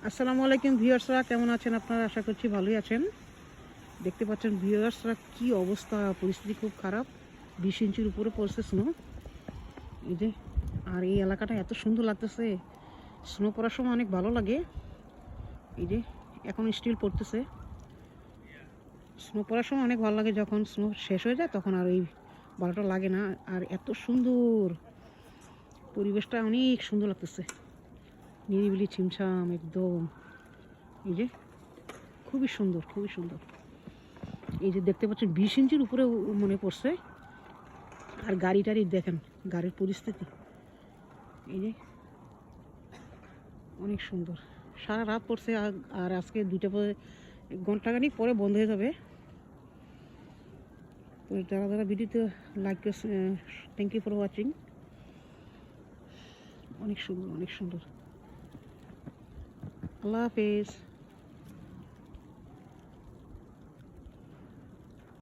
আসসালামু আলাইকুম ভিউয়ার্সরা, কেমন আছেন আপনারা? আশা করছি ভালোই আছেন। দেখতে পাচ্ছেন ভিউয়ার্সরা কি অবস্থা, পরিস্থিতি খুব খারাপ। 20 ইঞ্চির উপরে পড়ছে স্নো। এই যে, আর এই এলাকাটা এত সুন্দর লাগতেছে। স্নো পড়ার সময় অনেক ভালো লাগে। এই যে এখন স্টিল পড়তেছে। স্নো পড়ার সময় অনেক ভালো লাগে, যখন স্নো শেষ হয়ে যায় তখন আর এই ভালোটা লাগে না। আর এত সুন্দর পরিবেশটা, অনেক সুন্দর লাগতেছে, নিরিবিলি ছিমছাম একদম। এই যে খুবই সুন্দর, খুবই সুন্দর। এই যে দেখতে পাচ্ছেন 20 ইঞ্চির উপরে মনে পড়ছে। আর গাড়ি টাড়ি দেখেন, গাড়ির পরিস্থিতি। এই যে অনেক সুন্দর, সারা রাত পড়ছে। আর আজকে 2টা ঘন্টাখানিক পরে বন্ধ হয়ে যাবে। তো যারা যারা ভিডিওতে like, thank you for watching. অনেক সুন্দর, অনেক সুন্দর। আল্লাহ হাফেজ।